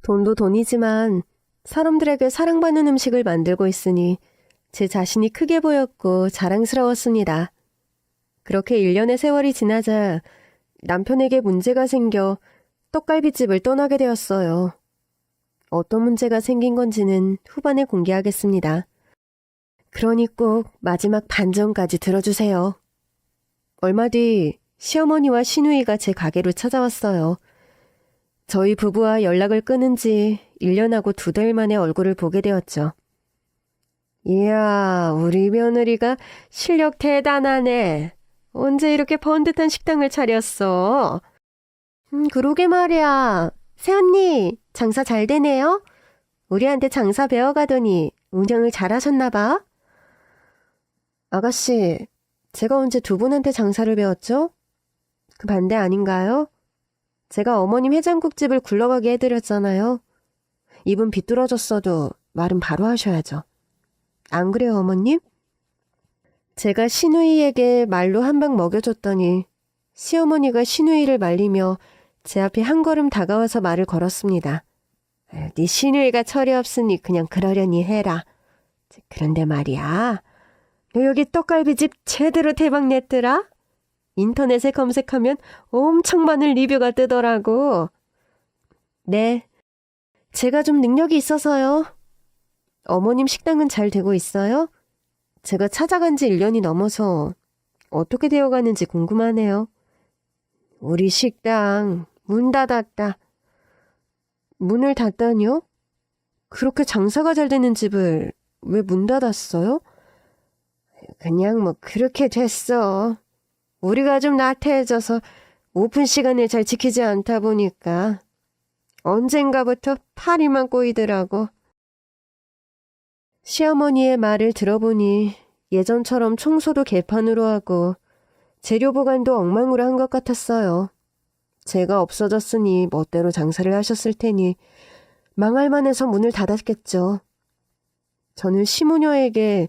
돈도 돈이지만 사람들에게 사랑받는 음식을 만들고 있으니 제 자신이 크게 보였고 자랑스러웠습니다. 그렇게 1년의 세월이 지나자 남편에게 문제가 생겨 떡갈비집을 떠나게 되었어요. 어떤 문제가 생긴 건지는 후반에 공개하겠습니다. 그러니 꼭 마지막 반전까지 들어주세요. 얼마 뒤 시어머니와 시누이가 제 가게로 찾아왔어요. 저희 부부와 연락을 끊은 지 1년하고 2달 만에 얼굴을 보게 되었죠. 이야, 우리 며느리가 실력 대단하네. 언제 이렇게 번듯한 식당을 차렸어? 그러게 말이야. 새언니, 장사 잘 되네요? 우리한테 장사 배워가더니 운영을 잘하셨나 봐. 아가씨, 제가 언제 두 분한테 장사를 배웠죠? 그 반대 아닌가요? 제가 어머님 해장국집을 굴러가게 해드렸잖아요. 입은 비뚤어졌어도 말은 바로 하셔야죠. 안 그래요, 어머님? 제가 시누이에게 말로 한 방 먹여줬더니 시어머니가 시누이를 말리며 제 앞에 한 걸음 다가와서 말을 걸었습니다. 네 시누이가 철이 없으니 그냥 그러려니 해라. 그런데 말이야, 너 여기 떡갈비집 제대로 대박 냈더라? 인터넷에 검색하면 엄청 많은 리뷰가 뜨더라고. 네, 제가 좀 능력이 있어서요. 어머님 식당은 잘 되고 있어요? 제가 찾아간 지 1년이 넘어서 어떻게 되어가는지 궁금하네요. 우리 식당 문 닫았다. 문을 닫다니요? 그렇게 장사가 잘 되는 집을 왜 문 닫았어요? 그냥 뭐 그렇게 됐어. 우리가 좀 나태해져서 오픈 시간을 잘 지키지 않다 보니까 언젠가부터 파리만 꼬이더라고. 시어머니의 말을 들어보니 예전처럼 청소도 개판으로 하고 재료 보관도 엉망으로 한 것 같았어요. 제가 없어졌으니 멋대로 장사를 하셨을 테니 망할 만해서 문을 닫았겠죠. 저는 시무녀에게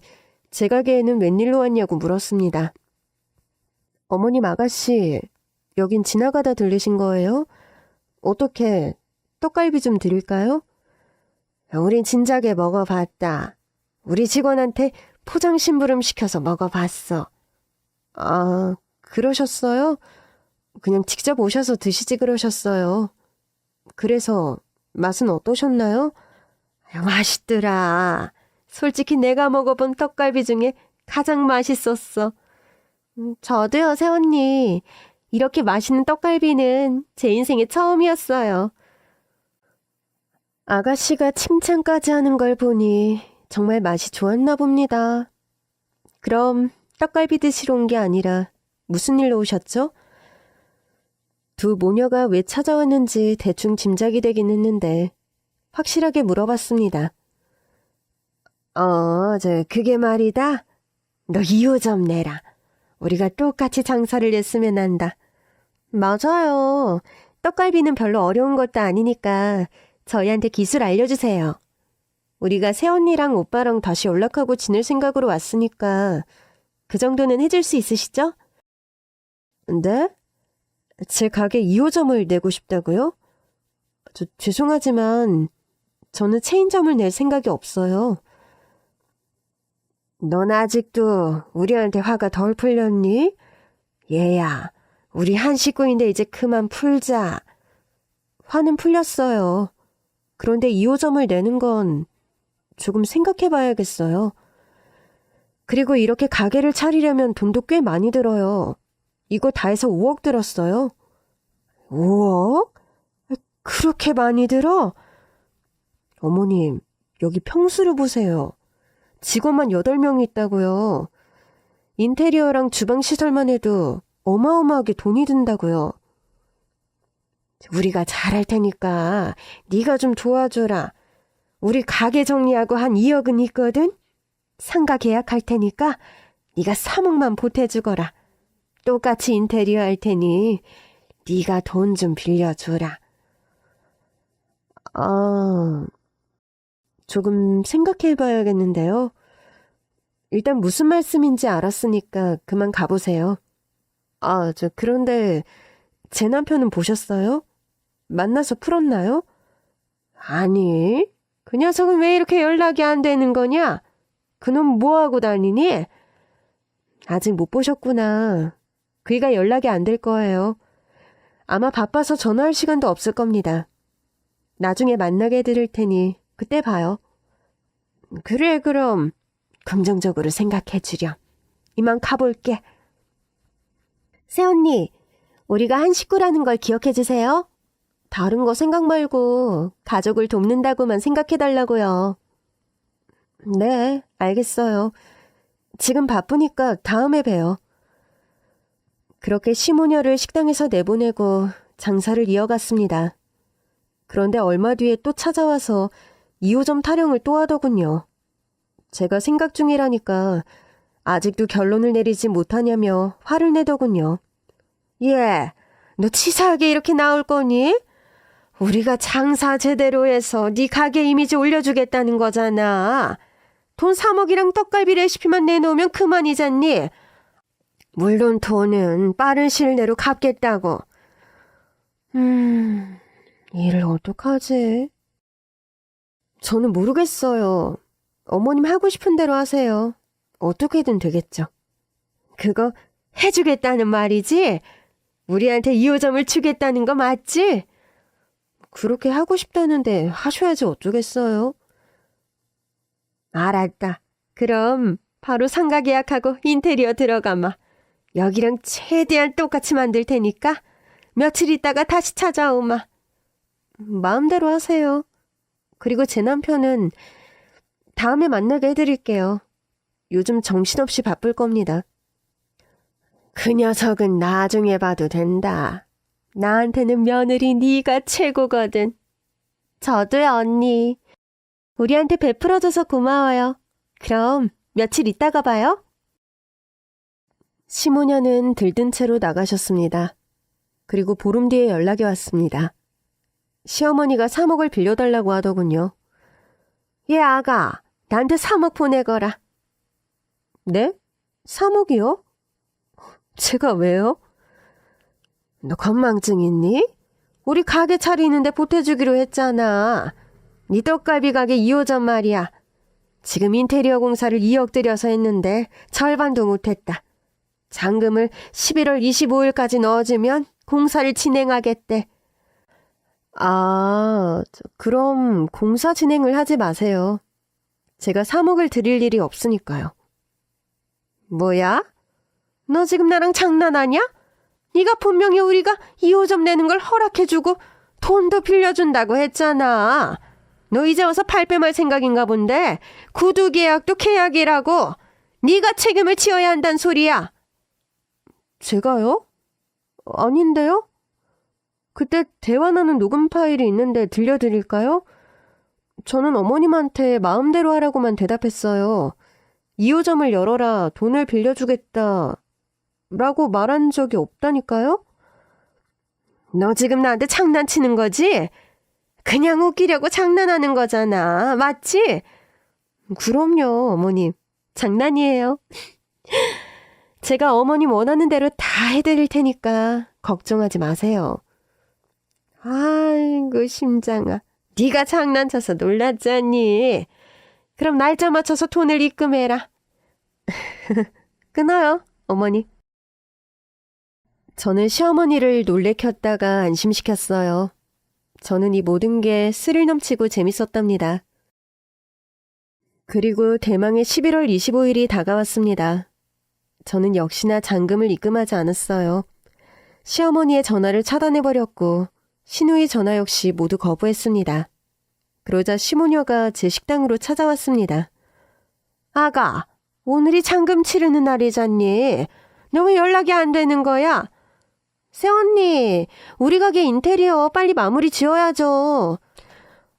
제 가게에는 웬일로 왔냐고 물었습니다. 어머님 아가씨, 여긴 지나가다 들리신 거예요? 어떻게 떡갈비 좀 드릴까요? 우린 진작에 먹어봤다. 우리 직원한테 포장 심부름 시켜서 먹어봤어. 아, 그러셨어요? 그냥 직접 오셔서 드시지 그러셨어요. 그래서 맛은 어떠셨나요? 맛있더라. 솔직히 내가 먹어본 떡갈비 중에 가장 맛있었어. 저도요, 새언니. 이렇게 맛있는 떡갈비는 제 인생에 처음이었어요. 아가씨가 칭찬까지 하는 걸 보니 정말 맛이 좋았나 봅니다. 그럼 떡갈비 드시러 온 게 아니라 무슨 일로 오셨죠? 두 모녀가 왜 찾아왔는지 대충 짐작이 되긴 했는데 확실하게 물어봤습니다. 그게 말이다. 너 2호점 내라. 우리가 똑같이 장사를 냈으면 한다. 맞아요. 떡갈비는 별로 어려운 것도 아니니까 저희한테 기술 알려주세요. 우리가 새언니랑 오빠랑 다시 연락하고 지낼 생각으로 왔으니까 그 정도는 해줄 수 있으시죠? 네? 제 가게 2호점을 내고 싶다고요? 죄송하지만 저는 체인점을 낼 생각이 없어요. 넌 아직도 우리한테 화가 덜 풀렸니? 얘야, 우리 한 식구인데 이제 그만 풀자. 화는 풀렸어요. 그런데 2호점을 내는 건 조금 생각해 봐야겠어요. 그리고 이렇게 가게를 차리려면 돈도 꽤 많이 들어요. 이거 다 해서 5억 들었어요. 5억? 그렇게 많이 들어? 어머님, 여기 평수를 보세요. 직원만 8명이 있다고요. 인테리어랑 주방 시설만 해도 어마어마하게 돈이 든다고요. 우리가 잘할 테니까 네가 좀 도와줘라. 우리 가게 정리하고 한 2억은 있거든? 상가 계약할 테니까 네가 3억만 보태주거라. 똑같이 인테리어 할 테니 네가 돈 좀 빌려줘라. 조금 생각해봐야겠는데요. 일단 무슨 말씀인지 알았으니까 그만 가보세요. 그런데 제 남편은 보셨어요? 만나서 풀었나요? 아니, 그 녀석은 왜 이렇게 연락이 안 되는 거냐? 그놈 뭐하고 다니니? 아직 못 보셨구나. 그이가 연락이 안 될 거예요. 아마 바빠서 전화할 시간도 없을 겁니다. 나중에 만나게 해드릴 테니 그때 봐요. 그래, 그럼 긍정적으로 생각해 주렴. 이만 가볼게. 새언니, 우리가 한 식구라는 걸 기억해 주세요. 다른 거 생각 말고 가족을 돕는다고만 생각해 달라고요. 네, 알겠어요. 지금 바쁘니까 다음에 봬요. 그렇게 시모녀를 식당에서 내보내고 장사를 이어갔습니다. 그런데 얼마 뒤에 또 찾아와서 2호점 타령을 또 하더군요. 제가 생각 중이라니까 아직도 결론을 내리지 못하냐며 화를 내더군요. 예, 너 치사하게 이렇게 나올 거니? 우리가 장사 제대로 해서 네 가게 이미지 올려주겠다는 거잖아. 돈 3억이랑 떡갈비 레시피만 내놓으면 그만이잖니? 물론 돈은 빠른 시일 내로 갚겠다고. 일을 어떡하지? 저는 모르겠어요. 어머님 하고 싶은 대로 하세요. 어떻게든 되겠죠. 그거 해주겠다는 말이지? 우리한테 2호점을 주겠다는 거 맞지? 그렇게 하고 싶다는데 하셔야지 어쩌겠어요. 알았다. 그럼 바로 상가 계약하고 인테리어 들어가마. 여기랑 최대한 똑같이 만들 테니까 며칠 있다가 다시 찾아오마. 마음대로 하세요. 그리고 제 남편은 다음에 만나게 해드릴게요. 요즘 정신없이 바쁠 겁니다. 그 녀석은 나중에 봐도 된다. 나한테는 며느리 네가 최고거든. 저도요, 언니. 우리한테 베풀어줘서 고마워요. 그럼 며칠 있다가 봐요. 시모녀는 들뜬 채로 나가셨습니다. 그리고 보름 뒤에 연락이 왔습니다. 시어머니가 3억을 빌려달라고 하더군요. 예, 아가. 나한테 3억 보내거라. 네? 3억이요? 제가 왜요? 너 건망증 있니? 우리 가게 차리는데 보태주기로 했잖아. 네 떡갈비 가게 2호점 말이야. 지금 인테리어 공사를 2억 들여서 했는데 절반도 못했다. 잔금을 11월 25일까지 넣어주면 공사를 진행하겠대. 그럼 공사 진행을 하지 마세요. 제가 3억을 드릴 일이 없으니까요. 뭐야? 너 지금 나랑 장난하냐? 네가 분명히 우리가 2호점 내는 걸 허락해주고 돈도 빌려준다고 했잖아. 너 이제 와서 발 빼말 생각인가 본데 구두 계약도 계약이라고. 네가 책임을 지어야 한단 소리야. 제가요? 아닌데요? 그때 대화 나눈 녹음 파일이 있는데 들려드릴까요? 저는 어머님한테 마음대로 하라고만 대답했어요. 2호점을 열어라, 돈을 빌려주겠다 라고 말한 적이 없다니까요? 너 지금 나한테 장난치는 거지? 그냥 웃기려고 장난하는 거잖아. 맞지? 그럼요, 어머님. 장난이에요. 제가 어머님 원하는 대로 다 해드릴 테니까 걱정하지 마세요. 아이고 심장아. 네가 장난쳐서 놀랐잖니. 그럼 날짜 맞춰서 돈을 입금해라. 끊어요, 어머니. 저는 시어머니를 놀래켰다가 안심시켰어요. 저는 이 모든 게 스릴 넘치고 재밌었답니다. 그리고 대망의 11월 25일이 다가왔습니다. 저는 역시나 잔금을 입금하지 않았어요. 시어머니의 전화를 차단해버렸고 시누이 전화 역시 모두 거부했습니다. 그러자 시모녀가 제 식당으로 찾아왔습니다. 아가, 오늘이 잔금 치르는 날이잖니. 너 왜 연락이 안 되는 거야? 새언니, 우리 가게 인테리어 빨리 마무리 지어야죠.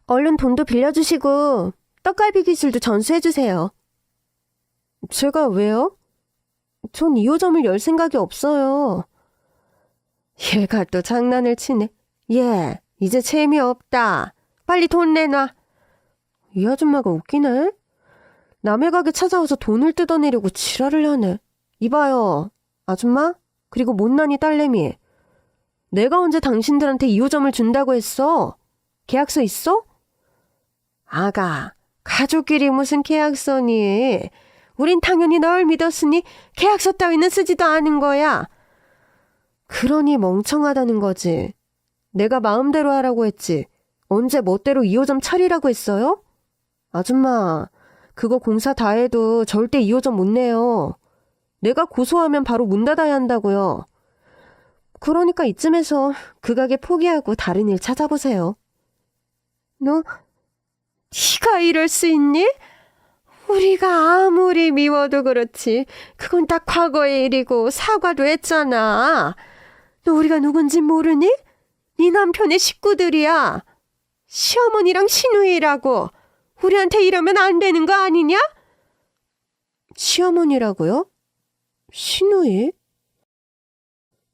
얼른 돈도 빌려주시고 떡갈비 기술도 전수해주세요. 제가 왜요? 전 2호점을 열 생각이 없어요. 얘가 또 장난을 치네. 얘, 이제 재미없다. 빨리 돈 내놔. 이 아줌마가 웃기네. 남의 가게 찾아와서 돈을 뜯어내려고 지랄을 하네. 이봐요, 아줌마, 그리고 못난이 딸내미. 내가 언제 당신들한테 2호점을 준다고 했어? 계약서 있어? 아가, 가족끼리 무슨 계약서니? 우린 당연히 널 믿었으니 계약서 따위는 쓰지도 않은 거야. 그러니 멍청하다는 거지. 내가 마음대로 하라고 했지. 언제 멋대로 2호점 차리라고 했어요? 아줌마, 그거 공사 다 해도 절대 2호점 못 내요. 내가 고소하면 바로 문 닫아야 한다고요. 그러니까 이쯤에서 그 가게 포기하고 다른 일 찾아보세요. 네가 이럴 수 있니? 우리가 아무리 미워도 그렇지. 그건 딱 과거의 일이고 사과도 했잖아. 너 우리가 누군지 모르니? 네 남편의 식구들이야. 시어머니랑 시누이라고. 우리한테 이러면 안 되는 거 아니냐? 시어머니라고요? 시누이?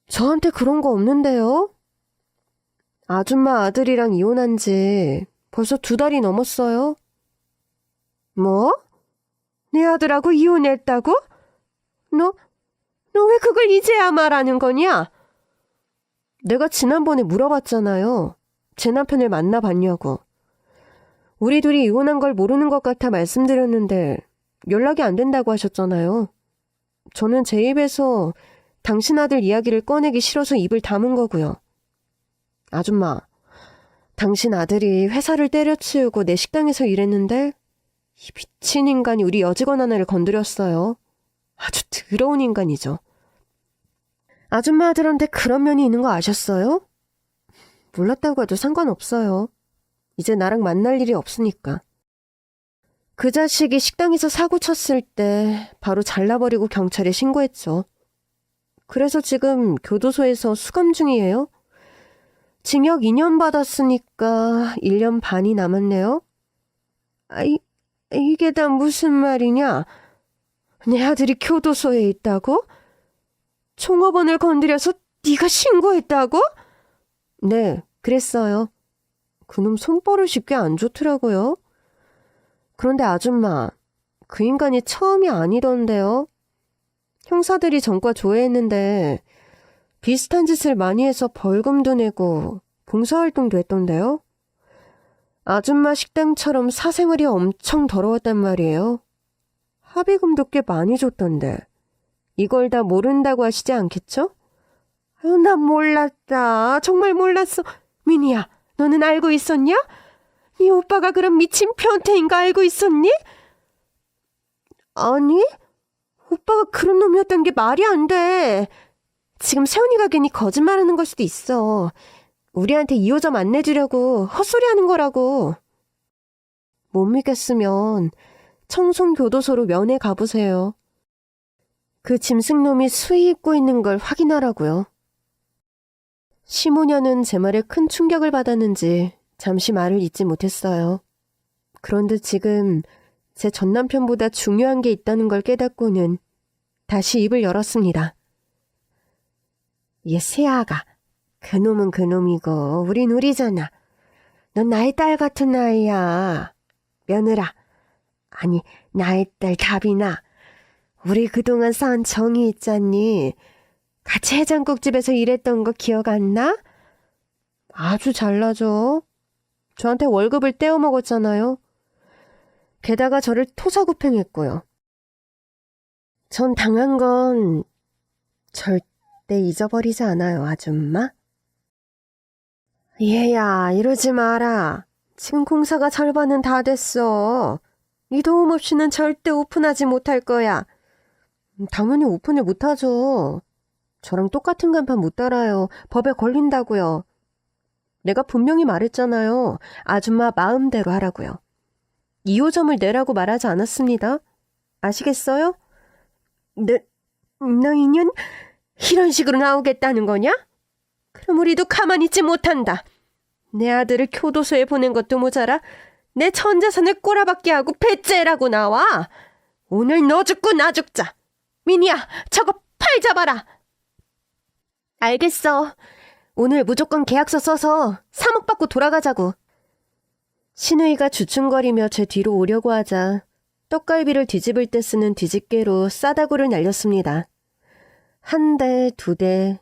저한테 그런 거 없는데요. 아줌마 아들이랑 이혼한 지 벌써 2달이 넘었어요. 뭐? 내 아들하고 이혼했다고? 너 왜 그걸 이제야 말하는 거냐? 내가 지난번에 물어봤잖아요. 제 남편을 만나봤냐고. 우리 둘이 이혼한 걸 모르는 것 같아 말씀드렸는데 연락이 안 된다고 하셨잖아요. 저는 제 입에서 당신 아들 이야기를 꺼내기 싫어서 입을 다문 거고요. 아줌마, 당신 아들이 회사를 때려치우고 내 식당에서 일했는데 이 미친 인간이 우리 여직원 하나를 건드렸어요. 아주 더러운 인간이죠. 아줌마 아들한테 그런 면이 있는 거 아셨어요? 몰랐다고 해도 상관없어요. 이제 나랑 만날 일이 없으니까. 그 자식이 식당에서 사고 쳤을 때 바로 잘라버리고 경찰에 신고했죠. 그래서 지금 교도소에서 수감 중이에요. 징역 2년 받았으니까 1년 반이 남았네요. 이게 다 무슨 말이냐? 내 아들이 교도소에 있다고? 종업원을 건드려서 네가 신고했다고? 네, 그랬어요. 그놈 손버릇이 꽤 안 좋더라고요. 그런데 아줌마, 그 인간이 처음이 아니던데요. 형사들이 전과 조회했는데 비슷한 짓을 많이 해서 벌금도 내고 봉사활동도 했던데요. 아줌마 식당처럼 사생활이 엄청 더러웠단 말이에요. 합의금도 꽤 많이 줬던데 이걸 다 모른다고 하시지 않겠죠? 아유, 난 몰랐다. 정말 몰랐어. 미니야, 너는 알고 있었냐? 네 오빠가 그런 미친 변태인 거 알고 있었니? 아니, 오빠가 그런 놈이었던 게 말이 안 돼. 지금 세훈이가 괜히 거짓말하는 걸 수도 있어. 우리한테 2호점 안 내주려고 헛소리하는 거라고. 못 믿겠으면 청송교도소로 면회 가보세요. 그 짐승놈이 수의 입고 있는 걸 확인하라고요. 시모녀는 제 말에 큰 충격을 받았는지 잠시 말을 잇지 못했어요. 그런데 지금 제 전남편보다 중요한 게 있다는 걸 깨닫고는 다시 입을 열었습니다. 얘 새아가, 그놈은 그놈이고 우린 우리잖아. 넌 나의 딸 같은 아이야. 며느라, 아니 나의 딸 다비나. 우리 그동안 쌓은 정이 있잖니. 같이 해장국집에서 일했던 거 기억 안 나? 아주 잘나죠. 저한테 월급을 떼어 먹었잖아요. 게다가 저를 토사구팽했고요. 전 당한 건 절대 잊어버리지 않아요, 아줌마. 얘야, 이러지 마라. 지금 공사가 절반은 다 됐어. 네 도움 없이는 절대 오픈하지 못할 거야. 당연히 오픈을 못하죠. 저랑 똑같은 간판 못 달아요. 법에 걸린다고요. 내가 분명히 말했잖아요. 아줌마 마음대로 하라고요. 2호점을 내라고 말하지 않았습니다. 아시겠어요? 너 인연 이런 식으로 나오겠다는 거냐? 그럼 우리도 가만히 있지 못한다. 내 아들을 교도소에 보낸 것도 모자라 내 전 재산을 꼬라박게 하고 배째라고 나와. 오늘 너 죽고 나 죽자. 미니야, 저거 팔 잡아라. 알겠어. 오늘 무조건 계약서 써서 3억 받고 돌아가자고. 신우이가 주춤거리며 제 뒤로 오려고 하자 떡갈비를 뒤집을 때 쓰는 뒤집개로 싸다구를 날렸습니다. 한 대, 두 대.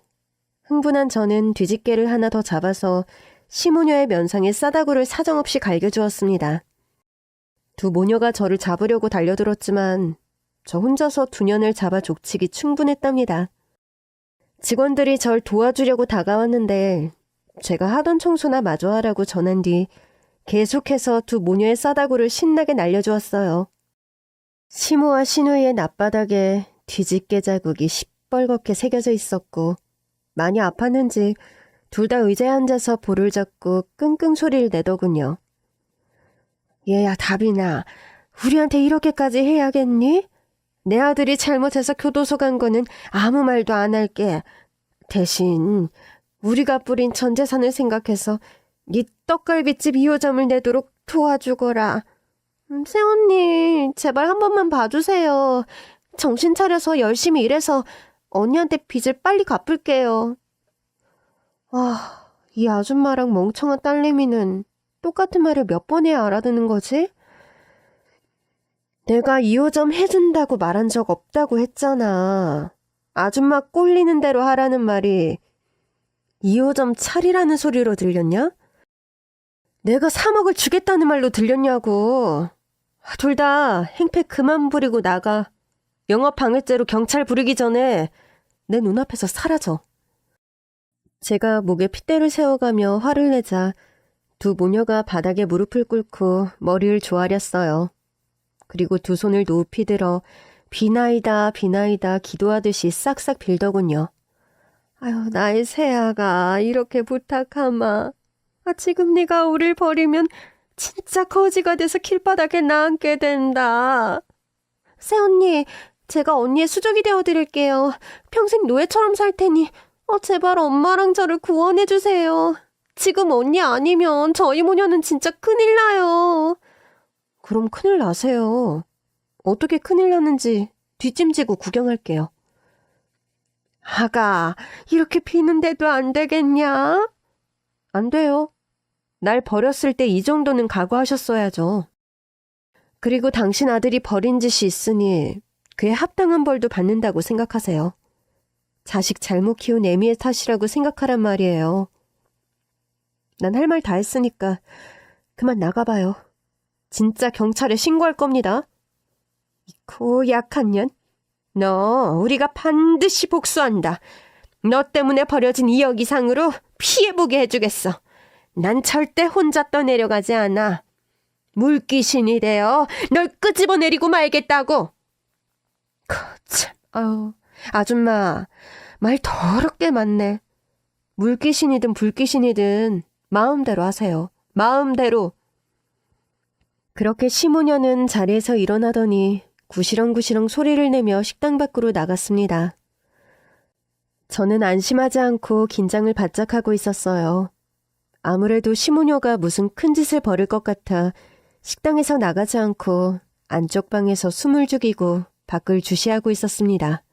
흥분한 저는 뒤집개를 하나 더 잡아서 시모녀의 면상에 싸다구를 사정없이 갈겨주었습니다. 두 모녀가 저를 잡으려고 달려들었지만 저 혼자서 두 년을 잡아 족치기 충분했답니다. 직원들이 절 도와주려고 다가왔는데 제가 하던 청소나 마저 하라고 전한 뒤 계속해서 두 모녀의 싸다구를 신나게 날려주었어요. 시모와 신우이의 낯바닥에 뒤집개 자국이 시뻘겋게 새겨져 있었고 많이 아팠는지 둘 다 의자에 앉아서 볼을 잡고 끙끙 소리를 내더군요. 얘야 다비나, 우리한테 이렇게까지 해야겠니? 내 아들이 잘못해서 교도소 간 거는 아무 말도 안 할게. 대신 우리가 뿌린 전 재산을 생각해서 네 떡갈비집 2호점을 내도록 도와주거라. 새언니, 제발 한 번만 봐주세요. 정신 차려서 열심히 일해서 언니한테 빚을 빨리 갚을게요. 이 아줌마랑 멍청한 딸내미는 똑같은 말을 몇 번 해야 알아듣는 거지? 내가 2호점 해준다고 말한 적 없다고 했잖아. 아줌마 꼴리는 대로 하라는 말이 2호점 차리라는 소리로 들렸냐? 내가 3억을 주겠다는 말로 들렸냐고. 둘 다 행패 그만 부리고 나가. 영업방해죄로 경찰 부르기 전에 내 눈앞에서 사라져. 제가 목에 핏대를 세워가며 화를 내자 두 모녀가 바닥에 무릎을 꿇고 머리를 조아렸어요. 그리고 두 손을 높이 들어 비나이다 비나이다 기도하듯이 싹싹 빌더군요. 아유, 나의 새아가 이렇게 부탁하마. 지금 네가 우릴 버리면 진짜 거지가 돼서 길바닥에 나앉게 된다. 새언니, 제가 언니의 수족이 되어드릴게요. 평생 노예처럼 살 테니 제발 엄마랑 저를 구원해주세요. 지금 언니 아니면 저희 모녀는 진짜 큰일 나요. 그럼 큰일 나세요. 어떻게 큰일 났는지 뒷짐지고 구경할게요. 아가, 이렇게 비는데도 안 되겠냐? 안 돼요. 날 버렸을 때 이 정도는 각오하셨어야죠. 그리고 당신 아들이 벌인 짓이 있으니 그에 합당한 벌도 받는다고 생각하세요. 자식 잘못 키운 애미의 탓이라고 생각하란 말이에요. 난 할 말 다 했으니까 그만 나가봐요. 진짜 경찰에 신고할 겁니다. 이 고약한 년. 너 우리가 반드시 복수한다. 너 때문에 버려진 2억 이상으로 피해보게 해주겠어. 난 절대 혼자 떠내려가지 않아. 물귀신이 되어 널 끄집어내리고 말겠다고. 참, 아줌마 말 더럽게 많네. 물귀신이든 불귀신이든 마음대로 하세요. 마음대로. 그렇게 시모녀는 자리에서 일어나더니 구시렁구시렁 소리를 내며 식당 밖으로 나갔습니다. 저는 안심하지 않고 긴장을 바짝 하고 있었어요. 아무래도 시모녀가 무슨 큰 짓을 벌일 것 같아 식당에서 나가지 않고 안쪽 방에서 숨을 죽이고 밖을 주시하고 있었습니다.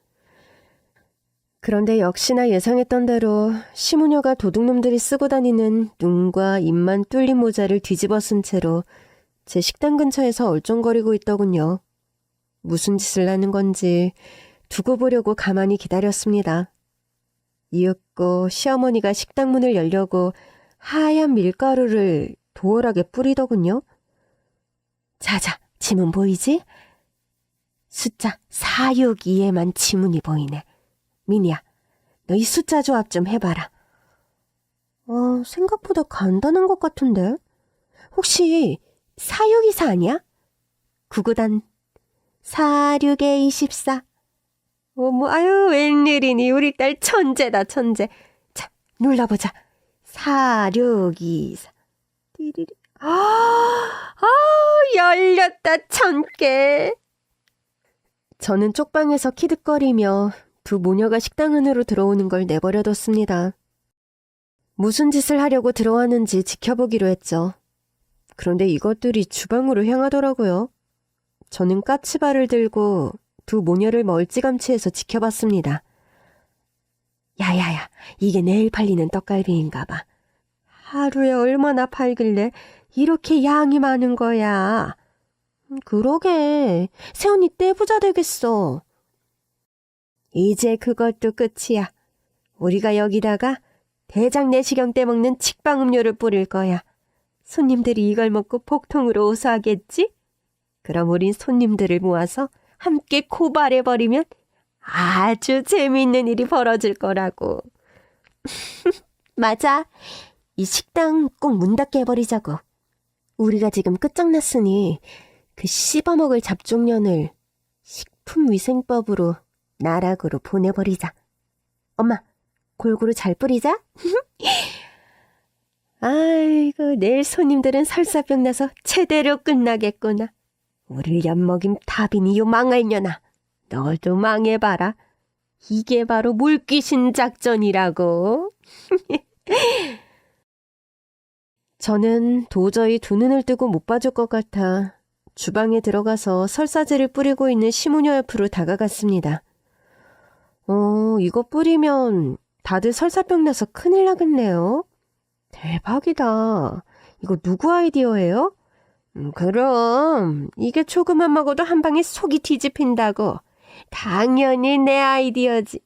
그런데 역시나 예상했던 대로 시모녀가 도둑놈들이 쓰고 다니는 눈과 입만 뚫린 모자를 뒤집어 쓴 채로 제 식당 근처에서 얼쩡거리고 있더군요. 무슨 짓을 하는 건지 두고 보려고 가만히 기다렸습니다. 이윽고 시어머니가 식당 문을 열려고 하얀 밀가루를 도열하게 뿌리더군요. 자자, 지문 보이지? 숫자 462에만 지문이 보이네. 미니야, 너 이 숫자 조합 좀 해봐라. 생각보다 간단한 것 같은데? 혹시 4624 아니야? 9구단 46에 24. 어머, 아유, 웬일이니. 우리 딸 천재다, 천재. 자, 눌러보자. 4624. 띠리리. 열렸다, 1000개. 저는 쪽방에서 키득거리며 두 모녀가 식당 안으로 들어오는 걸 내버려뒀습니다. 무슨 짓을 하려고 들어왔는지 지켜보기로 했죠. 그런데 이것들이 주방으로 향하더라고요. 저는 까치발을 들고 두 모녀를 멀찌감치해서 지켜봤습니다. 야야야, 이게 내일 팔리는 떡갈비인가 봐. 하루에 얼마나 팔길래 이렇게 양이 많은 거야. 그러게, 새언니 떼부자 되겠어. 이제 그것도 끝이야. 우리가 여기다가 대장 내시경 때 먹는 직방 음료를 뿌릴 거야. 손님들이 이걸 먹고 복통으로 호소하겠지? 그럼 우린 손님들을 모아서 함께 고발해버리면 아주 재미있는 일이 벌어질 거라고. 맞아. 이 식당 꼭 문 닫게 해버리자고. 우리가 지금 끝장났으니 그 씹어먹을 잡종년을 식품위생법으로 나락으로 보내버리자. 엄마, 골고루 잘 뿌리자. 아이고, 내일 손님들은 설사병 나서 제대로 끝나겠구나. 우릴 엿먹임 다빈이 요 망할년아. 너도 망해봐라. 이게 바로 물귀신 작전이라고. 저는 도저히 두 눈을 뜨고 못 봐줄 것 같아 주방에 들어가서 설사제를 뿌리고 있는 시모녀 옆으로 다가갔습니다. 이거 뿌리면 다들 설사병 나서 큰일 나겠네요. 대박이다. 이거 누구 아이디어예요? 그럼 이게 조금만 먹어도 한 방에 속이 뒤집힌다고. 당연히 내 아이디어지.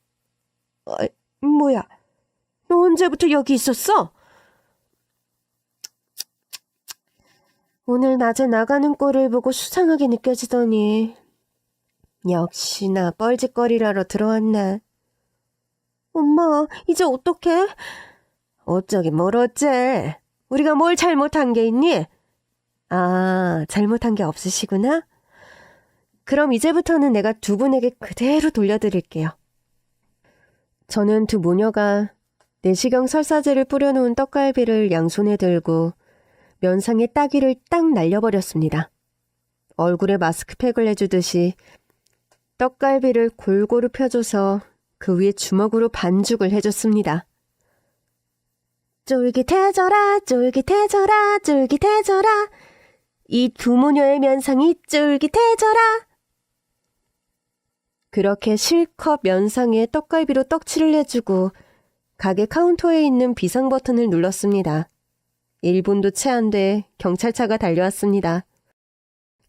뭐야? 너 언제부터 여기 있었어? 오늘 낮에 나가는 꼴을 보고 수상하게 느껴지더니 역시나 뻘짓거리라러 들어왔네. 엄마, 이제 어떡해? 어쩌긴 뭘 어째. 우리가 뭘 잘못한 게 있니? 아, 잘못한 게 없으시구나? 그럼 이제부터는 내가 두 분에게 그대로 돌려드릴게요. 저는 두 모녀가 내시경 설사제를 뿌려놓은 떡갈비를 양손에 들고 면상에 따귀를 딱 날려버렸습니다. 얼굴에 마스크팩을 해주듯이 떡갈비를 골고루 펴줘서 그 위에 주먹으로 반죽을 해줬습니다. 쫄깃해져라, 쫄깃해져라, 쫄깃해져라. 이 두 모녀의 면상이 쫄깃해져라. 그렇게 실컷 면상에 떡갈비로 떡칠을 해주고 가게 카운터에 있는 비상 버튼을 눌렀습니다. 1분도 채 안 돼 경찰차가 달려왔습니다.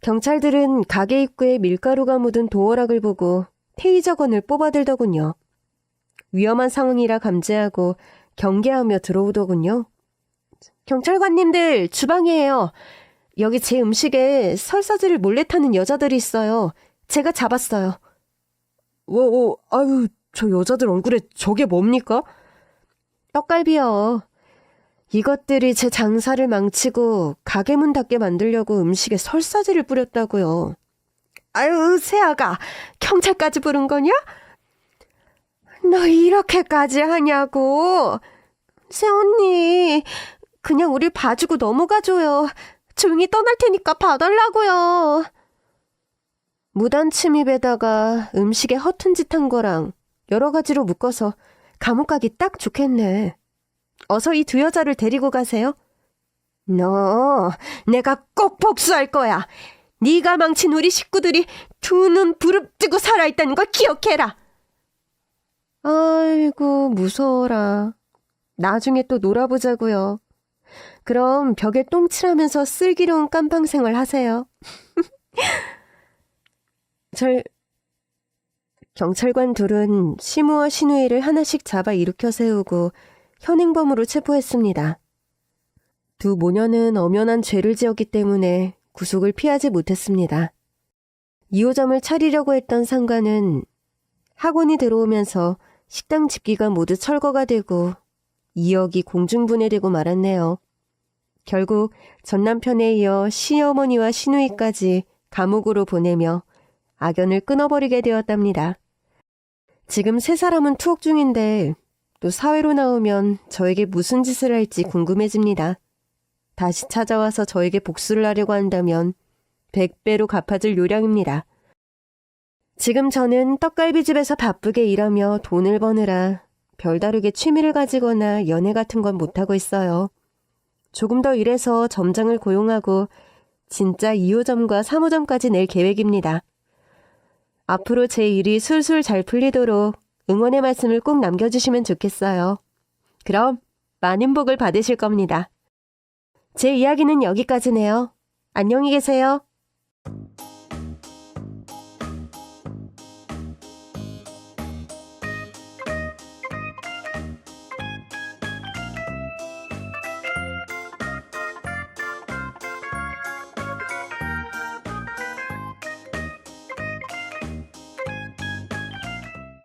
경찰들은 가게 입구에 밀가루가 묻은 도어락을 보고 테이저건을 뽑아들더군요. 위험한 상황이라 감지하고 경계하며 들어오더군요. 경찰관님들, 주방이에요. 여기 제 음식에 설사제를 몰래 타는 여자들이 있어요. 제가 잡았어요. 아유, 저 여자들 얼굴에 저게 뭡니까? 떡갈비요. 이것들이 제 장사를 망치고 가게 문 닫게 만들려고 음식에 설사제를 뿌렸다고요. 아유, 새아가 경찰까지 부른 거냐? 너 이렇게까지 하냐고. 새언니, 그냥 우릴 봐주고 넘어가줘요. 조용히 떠날 테니까 봐달라고요. 무단 침입에다가 음식에 허튼 짓 한 거랑 여러 가지로 묶어서 감옥 가기 딱 좋겠네. 어서 이 두 여자를 데리고 가세요. 너, 내가 꼭 복수할 거야. 네가 망친 우리 식구들이 두 눈 부릅뜨고 살아있다는 걸 기억해라. 아이고, 무서워라. 나중에 또 놀아보자고요. 그럼 벽에 똥칠하면서 슬기로운 깜빵 생활 하세요. 경찰관 둘은 시무와 신우이를 하나씩 잡아 일으켜 세우고 현행범으로 체포했습니다. 두 모녀는 엄연한 죄를 지었기 때문에 구속을 피하지 못했습니다. 2호점을 차리려고 했던 상가는 학원이 들어오면서 식당 집기가 모두 철거가 되고 2억이 공중분해되고 말았네요. 결국 전 남편에 이어 시어머니와 시누이까지 감옥으로 보내며 악연을 끊어버리게 되었답니다. 지금 세 사람은 투옥 중인데 또 사회로 나오면 저에게 무슨 짓을 할지 궁금해집니다. 다시 찾아와서 저에게 복수를 하려고 한다면 100배로 갚아줄 요량입니다. 지금 저는 떡갈비집에서 바쁘게 일하며 돈을 버느라 별다르게 취미를 가지거나 연애 같은 건 못하고 있어요. 조금 더 일해서 점장을 고용하고 진짜 2호점과 3호점까지 낼 계획입니다. 앞으로 제 일이 술술 잘 풀리도록 응원의 말씀을 꼭 남겨주시면 좋겠어요. 그럼 많은 복을 받으실 겁니다. 제 이야기는 여기까지네요. 안녕히 계세요.